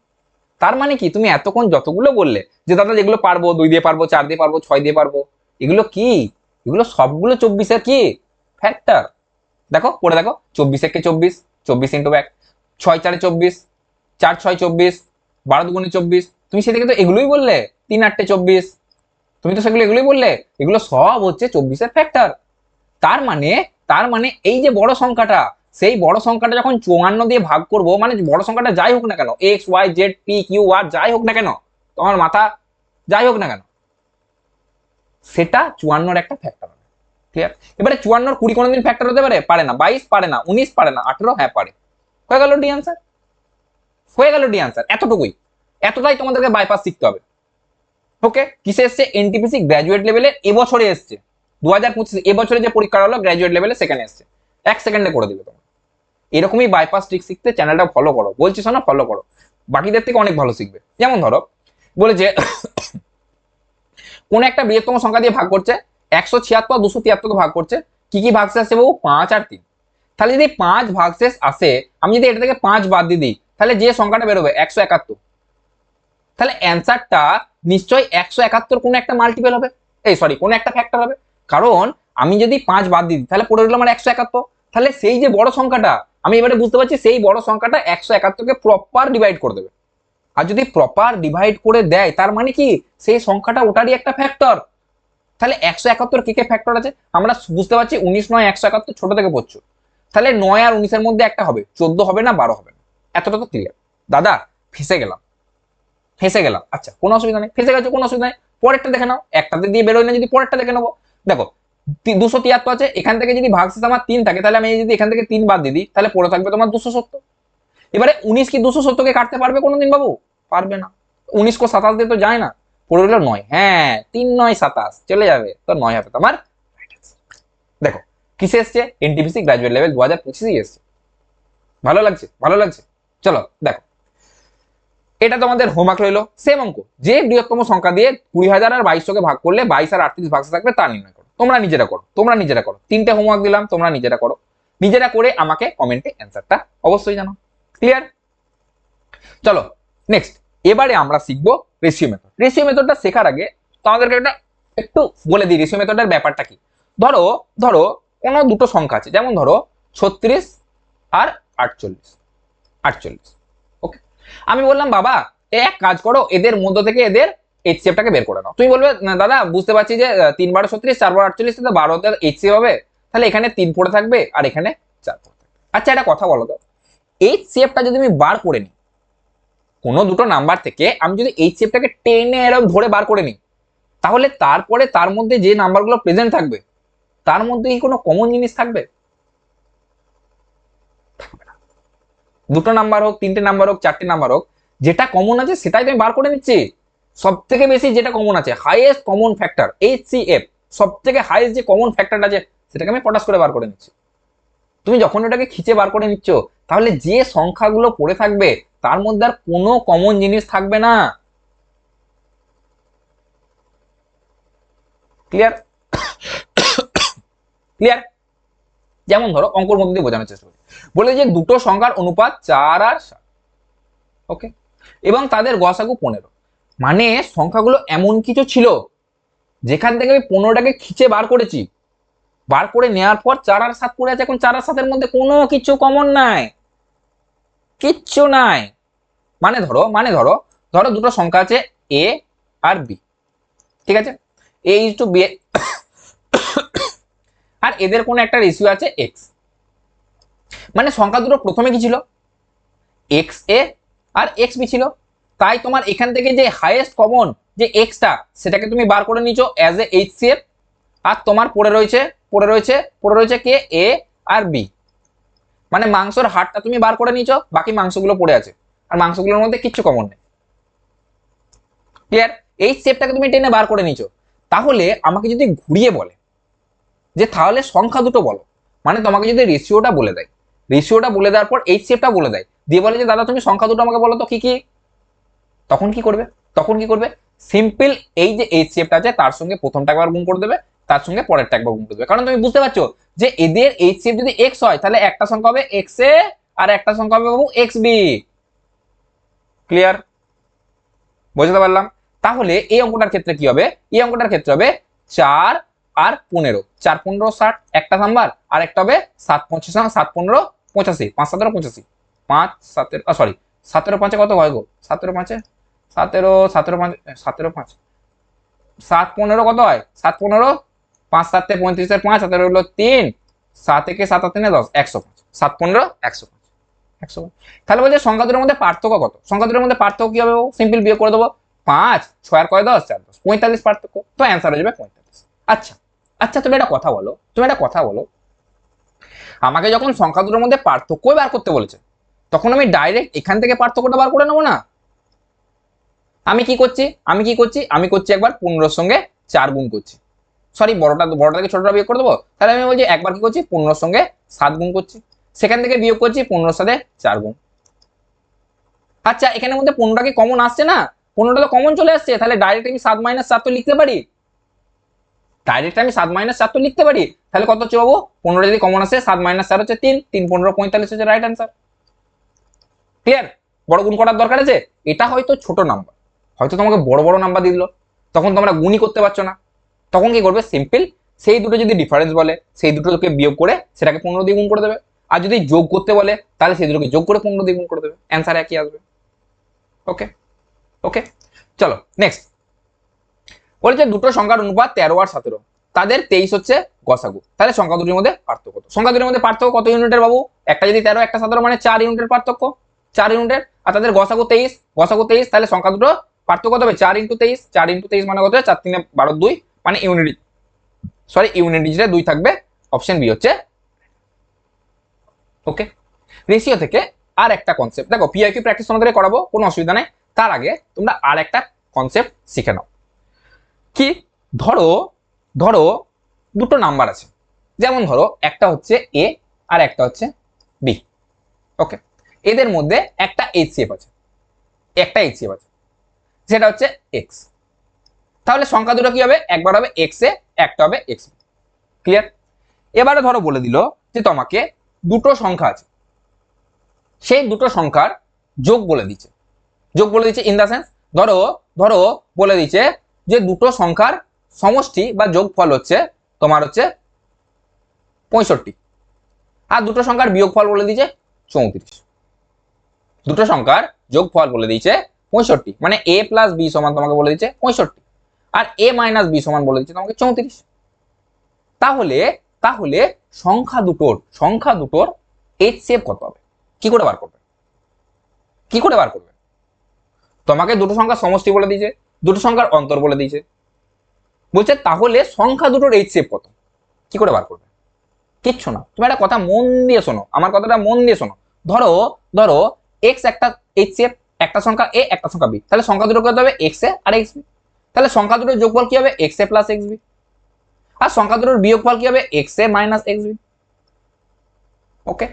তার মানে কি, তুমি এতক্ষণ যতগুলো বললে যে দাদা যেগুলো পারবো, 2 দিয়ে পারবো, 4 দিয়ে পারবো, 6 দিয়ে পারবো, এগুলো কি? এগুলো সবগুলো 24-এর কি ফ্যাক্টর। দেখো, পড়ে দেখো, 24-একে 24, 24 ইন্টু ব্যাক, 6-4-এ 24, 4-6 24, 12-2-গুণে 24, তুমি সেদিকে তো এগুলোই বললে, 3-8-এ 24, তুমি তো সেগুলো এগুলোই বললে, এগুলো সব হচ্ছে 24-এর ফ্যাক্টর। তার মানে এই যে বড় সংখ্যাটা, সেই বড় সংখ্যাটা যখন 54 দিয়ে ভাগ করব, মানে বড় সংখ্যাটা যাই হোক না কেন, X Y Z P Q R যাই হোক না কেন, তোমার মাথা যাই হোক না কেন, সেটা 54-র একটা ফ্যাক্টর হবে। ক্লিয়ার? এবারে 54-র 20 কোনোদিন ফ্যাক্টর হতে পারে? পারে না। 22 পারে না, 19 পারে না, 18 হ্যাঁ পারে। হয়ে গেল ডি আনসার, হয়ে গেল ডি আনসার। এতটুকুই, এতটাই তোমাদেরকে বাইপাস শিখতে হবে। ওকে, কিসে এসছে? এনটিপিসি গ্র্যাজুয়েট লেভেলে এবছরে এসছে, 2025 এবছরে যে পরীক্ষা হলো গ্র্যাজুয়েট লেভেলে সেখানে এসছে, 1 সেকেন্ডে করে দিবে তোমরা। এরকমই বাইপাস ট্রিক শিখতে চ্যানেলটা ফলো করো, বলছি শোনা, ফলো করো, বাকিদের থেকে অনেক ভালো শিখবে। যেমন ধরো বলেছে কোন একটা বৃহত্তম সংখ্যা দিয়ে ভাগ করছে, 176 273কে ভাগ করছে, কি কি ভাগশেষ আসছে বাবু? 5 আর 3। তাহলে যদি 5 ভাগশেষ আসে, আমি যদি এটা থেকে 5 বাদ দিয়ে দিই, তাহলে যে সংখ্যাটা বেরোবে 171। তাহলে অ্যান্সারটা নিশ্চয়ই 171 কোন একটা মাল্টিপল হবে, এই সরি কোন একটা ফ্যাক্টর হবে। কারণ আমি যদি 5 বাদ দিই, তাহলে পড়ে রইল আমার 171। তাহলে সেই যে বড় সংখ্যাটা, আমি এবারে বুঝতে পারছি সেই বড় সংখ্যাটা 171কে প্রপার ডিভাইড করে দেবে। আর যদি প্রপার ডিভাইড করে দেয়, তার মানে কি সেই সংখ্যাটা ওটারই একটা ফ্যাক্টর। তাহলে 171 কে কে ফ্যাক্টর আছে আমরা বুঝতে পারছি, 19 9 171 ছোট থেকে পড়ছো। তাহলে 9 আর 19-এর মধ্যে একটা হবে, 14 হবে না, 12 হবে না। এতটা তো ক্লিয়ার। দাদা ফেসে গেলাম, আচ্ছা কোনো অসুবিধা নেই, ফেসে গেছে কোনো অসুবিধা নেই, পরেরটা দেখে নাও। একটাতে দিয়ে বেরোয় না, যদি পরেরটা দেখে নেবো। দেখো 273 আছে, এখান থেকে যদি ভাগশেষ আমার 3 থাকে, তাহলে আমি যদি এখান থেকে 3 বাদ দিয়ে দিই, তাহলে পড়ে থাকবে তোমার 270। এবারে 19 কি 270-কে কাটতে পারবে কোনোদিন বাবু? পারবে না। 19 को 27 দিয়ে তো যায় না, পড়ে রইল 9। হ্যাঁ, 3 9 27 চলে যাবে, তো 9 হবে তোমার। দেখো কিসে এসছে? এনটিপিসি গ্র্যাজুয়েট লেভেল 2025 এসছে। ভালো লাগছে? ভালো লাগছে। চলো দেখো, এটা তোমাদের হোমওয়ার্ক রইলো, সেম অঙ্ক, যে বৃহত্তম সংখ্যা দিয়ে 20,000 আর 2200-কে ভাগ করলে 22 আর 38 ভাগশেষ থাকবে, তা নির্ণয় করো। তোমরা নিজেরা করো, 3টে হোমওয়ার্ক দিলাম, তোমরা নিজেরা করো, নিজেরা করে আমাকে কমেন্টে অ্যান্সারটা অবশ্যই জানাও। ক্লিয়ার? চলো নেক্সট, এবারে আমরা শিখবো রেশিও মেথড। রেশিও মেথডটা শেখার আগে তোমাদেরকে একটা একটু বলে দিই রেশিও মেথডের ব্যাপারটা কি। ধরো ধরো কোনো দুটো সংখ্যা আছে, যেমন ধরো 36 আর 48। ওকে, আমি বললাম বাবা এক কাজ করো, এদের মধ্য থেকে এদের এইচসিএফটাকে বের করে নাও। তুমি বলবে দাদা বুঝতে পারছি যে 3 12 36 4 12 48, 12 এইচসিএফ হবে, তাহলে এখানে 3 পড়ে থাকবে আর এখানে 4 পড়ে থাকবে। আচ্ছা একটা কথা বলো তো, এইচসিএফটা যদি আমি বার করে নিই কোনো দুটো নাম্বার থেকে, আমি যদি এইচসিএফটাকে টেনে এরকম ধরে বার করে নিই, তাহলে তারপরে তার মধ্যে যে নাম্বারগুলো প্রেজেন্ট থাকবে, তার মধ্যে কি কোনো কমন জিনিস থাকবে? দুটো নাম্বার হোক, 3টে নাম্বার হোক, 4টে নাম্বার হোক, যেটা কমন আছে সেটাই তুমি বার করে নিচ্ছি। সব থেকে বেশি যেটা কমন আছে, হাইয়েস্ট কমন ফ্যাক্টর এইচসিএফ, সব থেকে হাইয়েস্ট যে কমন ফ্যাক্টরটা আছে সেটাকে আমি পটাশ করে বার করে নিচ্ছি। তুমি যখন ওটাকে খিচে বার করে নিচ্ছ, তাহলে যে সংখ্যাগুলো পড়ে থাকবে তার মধ্যে আর কোনো কমন জিনিস থাকবে না। ক্লিয়ার? ক্লিয়ার? যেমন ধরো অঙ্কর মধ্যে দিয়ে বোঝানোর চেষ্টা করি, বলে যে দুটো সংখ্যার অনুপাত 4 আর 7, ওকে, এবং তাদের গসাগু 15। মানে সংখ্যাগুলো এমন কিছু ছিল যেখান থেকে আমি 15টাকে খিচে বার করেছি, বার করে নেওয়ার পর 4 আর 7 পড়ে আছে, এখন 4 আর 7 এর মধ্যে কোনো কিছু কমন নাই, কিচ্ছু নাই। মানে ধরো ধরো দুটো সংখ্যা আছে এ আর বি, ঠিক আছে, এ ইজ টু বি, আর এদের কোনো একটা রেশিও আছে এক্স। মানে সংখ্যা দুটো প্রথমে কি ছিল, এক্স এ আর এক্স বি ছিল। তাই তোমার এখান থেকে যে হাইয়েস্ট কমন যে এক্সটা, সেটাকে তুমি বার করে নিছো অ্যাজ এ এইচসিএফ, আর তোমার পড়ে রয়েছে কে, এ আর বি। মানে মাংসর হাড়টা তুমি বার করে নিছো, বাকি মাংসগুলো পড়ে আছে, আর মাংসগুলোর মধ্যে কিচ্ছু কমন নেই। ক্লিয়ার? এই শেপটাকে তুমি টেনে বার করে নিছো। তাহলে আমাকে যদি ঘুরিয়ে বলে যে তাহলে সংখ্যা দুটো বলো, মানে তোমাকে যদি রেশিওটা বলে দেয়, রেশিওটা বলে দেওয়ার পর এই শেপটা বলে দেয়, দিয়ে বলে যে দাদা তুমি সংখ্যা দুটো আমাকে বলো তো কি কি, তখন কি করবে? সিম্পল এই যে এইচ শেপটা আছে তার সঙ্গে প্রথমটা একবার গুণ করে দেবে, তার সঙ্গে পরেরটা একবার গুণ করে দেবে। কারণ তুমি বুঝতে পারছো যে এদের এইচ শেপ যদি এক্স হয়, তাহলে একটা সংখ্যা হবে এক্স এ আর একটা সংখ্যা হবে বাবু এক্স বি। ক্লিয়ার? বুঝতে পারলাম? তাহলে এই অঙ্কটার ক্ষেত্রে কি হবে, এই অঙ্কটার ক্ষেত্রে হবে 4 আর 15, 4 15 60 একটা নাম্বার, আর একটা হবে 7 25 7 15 85, 5 17 85, 5 17 সরি 17 5 কত হয় গো, 17 5 17 17 5 17 5 7 15 কত হয়, 7 15 5 7 35 এর 5 17 হলো 3, 7 একে 7 3 10 105, 7 15 105, 105। তাহলে বলছে সংখ্যা দুটোর মধ্যে পার্থক্য কত, সংখ্যা দুটোর মধ্যে পার্থক্য কি হবে, সিম্পল বিয়োগ করে দেবো, 5 6 আর কয় 10 4 10 45 পার্থক্য, তো অ্যান্সার হয়ে যাবে 45। আচ্ছা আচ্ছা, তুমি একটা কথা বলো, আমাকে যখন সংখ্যা দুটোর মধ্যে পার্থক্য বার করতে বলেছে, তখন আমি ডাইরেক্ট এখান থেকে পার্থক্যটা বার করে নেবো না? আমি কি করছি একবার 15 সঙ্গে 4 গুণ করছি, সরি বড়টাকে ছোটটা বিয়োগ করে দেবো। তাহলে আমি বলছি একবার কি করছি 15 সঙ্গে 7 গুণ করছি, সেখান থেকে বিয়োগ করছি 15 সাথে 4 গুণ। আচ্ছা, এখানের মধ্যে 15টা কি কমন আসছে না, 15টা তো কমন চলে আসছে, তাহলে ডাইরেক্ট আমি 7 - 7 তো লিখতে পারি, তাহলে কত হচ্ছে বাবু, 15 যদি কমন আসে 7 - 4 হচ্ছে 3, 3 15 45 হচ্ছে রাইট অ্যান্সার। ক্লিয়ার? বড় গুণ করার দরকার আছে? এটা হয়তো ছোট নাম্বার, হয়তো তোমাকে বড় বড় নাম্বার দিয়ে দিল, তখন তোমরা গুণই করতে পারছো না, তখন কি করবে, সিম্পল সেই দুটো যদি ডিফারেন্স বলে, সেই দুটোকে বিয়োগ করে সেটাকে 15 দিয়ে গুণ করে দেবে, আর যদি যোগ করতে বলে তাহলে সেই দুটোকে যোগ করে 15 দিয়ে গুণ করে দেবে, অ্যান্সার একই আসবে। ওকে ওকে, চলো নেক্সট। বলেছে দুটো সংখ্যার অনুপাত 13 আর 17, তাদের 23 হচ্ছে গসাগু, তাহলে সংখ্যা দুটির মধ্যে পার্থক্য কত? সংখ্যা দুটির মধ্যে পার্থক্য কত ইউনিটের বাবু, একটা যদি 13 একটা 17 মানে 4 ইউনিটের পার্থক্য, 4 ইউনিটের, আর তাদের গসাগু 23, তাহলে সংখ্যা দুটো পার্থক্য কত হবে, 4 × 23, 4 × 23 মানে কত, 4 3 12 2, মানে ইউনিট ডিজিটে 2 থাকবে, অপশন বি হচ্ছে। ওকে, রেশিও থেকে আর একটা কনসেপ্ট দেখো, পিআইকিউ প্র্যাকটিস তোমাদের করাবো, কোনো অসুবিধা নেই, তার আগে তোমরা আর একটা কনসেপ্ট শিখে নাও। কি, ধরো ধরো দুটো নাম্বার আছে, যেমন ধরো একটা হচ্ছে এ আর একটা হচ্ছে বি। ওকে, এদের মধ্যে একটা এইচসিএফ আছে, সেটা হচ্ছে এক্স। তাহলে সংখ্যা দুটো কি হবে, একবার হবে এক্স এ, একটা হবে এক্স বি। ক্লিয়ার? এবারে ধরো বলে দিল যে তোমাকে দুটো সংখ্যা আছে, সেই দুটো সংখ্যার যোগ বলে দিচ্ছে, ইন দা সেন্স, ধরো ধরো বলে দিচ্ছে যে দুটো সংখ্যার সমষ্টি বা যোগফল হচ্ছে তোমার হচ্ছে 65, আর দুটো সংখ্যার বিয়োগফল বলে দিয়েছে 34। দুটো সংখ্যার যোগফল বলে দিয়েছে 65, মানে a + b সমান তোমাকে বলে দিচ্ছে 65, আর a - b সমান বলে দিচ্ছে তোমাকে 34। তাহলে তাহলে সংখ্যা দুটোর এইচসিএফ কত হবে, কি করে বার করবে? তোমাকে দুটো সংখ্যার সমষ্টি বলে দিয়েছে, দুটো সংখ্যার অন্তর বলে দিয়েছে, বলছে তাহলে সংখ্যা দুটোর এইচসিএফ কত, কি করে বার করবে? কিচ্ছু না, তুমি একটা কথা মন দিয়ে শোনো, আমার কথাটা মন দিয়ে শোনো। ধরো ধরো এক্স একটা এইচসিএফ, একটা সংখ্যা এ একটা সংখ্যা বি, তাহলে সংখ্যা দুটো কত হবে, এক্স এ আর এক্স বি। তাহলে সংখ্যা দুটোর যোগফল কি হবে, এক্স এ + এক্স বি, আর সংখ্যা দুটোর বিয়োগফল কি হবে, এক্স এ - এক্স বি। ওকে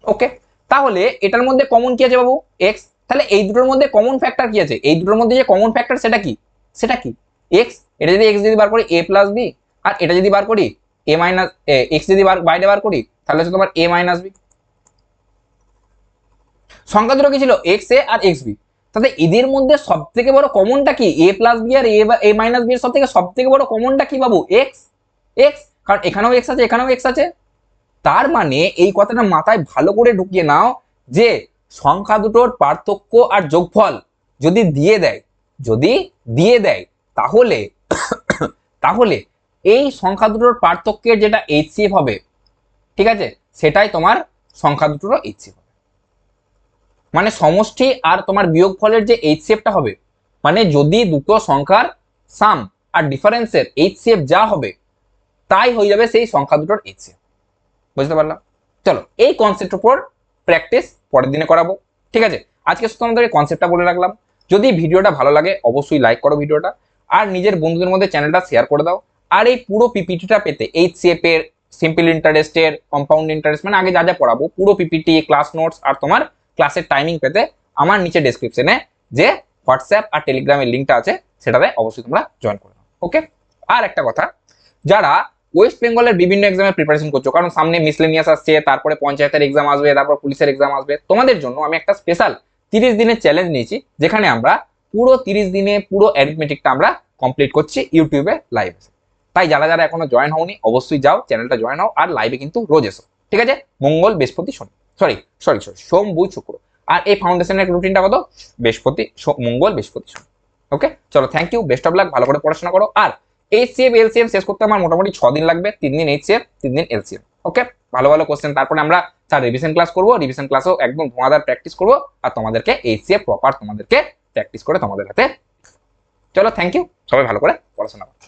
ওকে, তাহলে এটার মধ্যে কমন কি আছে বাবু, এক্স, তাহলে এই দুটোর মধ্যে কমন ফ্যাক্টর কি আছে, এই দুটোর মধ্যে যে কমন ফ্যাক্টর সেটা কি এক্স। এটা যদি এক্স যদি বার করি a + b, আর এটা যদি বার করি a - এক্স যদি বাইরে বার করি তাহলে হচ্ছে তোমার a - b। সংখ্যা দুটো কি ছিল, এক্স এ আর এক্স বি, তাহলে এদের মধ্যে সবথেকে বড় কমনটা কি, a + b R a - b এর সবথেকে বড় কমনটা কি বাবু, এক্স। কারণ এখানেও এক্স আছে, এখানেও এক্স আছে। তার মানে এই কথাটা মাথায় ভালো করে ঢুকিয়ে নাও যে সংখ্যা দুটোর পার্থক্য আর যোগফল যদি দিয়ে দেয়, যদি দিয়ে দেয়, তাহলে তাহলে এই সংখ্যা দুটোর পার্থক্যের যেটা এইচসিএফ হবে, ঠিক আছে, সেটাই তোমার সংখ্যা দুটোর এইচসিএফ হবে। মানে সমষ্টি আর তোমার বিয়োগফলের যে এইচসিএফটা হবে, মানে যদি দুটো সংখ্যার সাম আর ডিফারেন্সের এইচসিএফ যা হবে তাই হয়ে যাবে সেই সংখ্যা দুটোর এইচসিএফ। বুঝতে পারলাম? চলো এই কনসেপ্টের উপর প্র্যাকটিস পরের দিনে করাবো, ঠিক আছে? আজকে শুধু আমাদের কনসেপ্টটা বলে রাখলাম। যদি ভিডিওটা ভালো লাগে অবশ্যই লাইক করো ভিডিওটা, আর নিজের বন্ধুদের মধ্যে চ্যানেলটা শেয়ার করে দাও। আর এই পুরো পিপিটিটা পেতে এইচসিএফ এর, সিম্পল ইন্টারেস্টের, কম্পাউন্ড ইন্টারেস্ট, মানে আগে যা যা পড়াবো পুরো পিপিটি, ক্লাস নোটস আর তোমার ক্লাসের টাইমিং পেতে আমার নিচে ডেসক্রিপশনে যে হোয়াটসঅ্যাপ আর টেলিগ্রামের লিঙ্কটা আছে সেটাতে অবশ্যই তোমরা জয়েন করে নাও। ওকে? আর একটা কথা, যারা ওয়েস্ট বেঙ্গলের বিভিন্ন এক্সামের প্রিপারেশন করছো, কারণ সামনে মিসলেনিয়াস আসছে, তারপরে পঞ্চায়েতের এক্সাম আসবে, তারপর পুলিশের এক্সাম আসবে, তোমাদের জন্য আমি একটা স্পেশাল 30 দিনের চ্যালেঞ্জ নিয়েছি, যেখানে আমরা পুরো 30 দিনে পুরো অ্যারিথমেটিকটা আমরা কমপ্লিট করছি ইউটিউবে লাইভ। তাই যারা যারা এখনো জয়েন হওনি অবশ্যই যাও, চ্যানেলটা জয়েন হও, আর লাইভে কিন্তু রোজ এসো, ঠিক আছে? মঙ্গল, বৃহস্পতি, শনি, সরি সোম, বুধ, শুক্র। আর এই ফাউন্ডেশনের রুটিনটা কত? বৃহস্পতি, মঙ্গল, বৃহস্পতি, শনি। ওকে, চলো, thank you, best of luck, ভালো করে পড়াশোনা করো। আর এইচসিএফ এলসিএম শেষ করতে আমার মোটামুটি 6 দিন লাগবে, 3 দিন এইচসিএফ, 3 দিন এলসিএম। ওকে, ভালো ভালো কোশ্চেন, তারপরে আমরা 4 রিভিশন ক্লাস করবো, রিভিশন ক্লাসও একদম ধোঁয়াদার প্র্যাকটিস করবো, আর তোমাদেরকে এইচসিএফ প্রপার তোমাদেরকে প্র্যাকটিস করে তোমাদের হাতে। চলো, থ্যাংক ইউ, সবাই ভালো করে পড়াশোনা করো।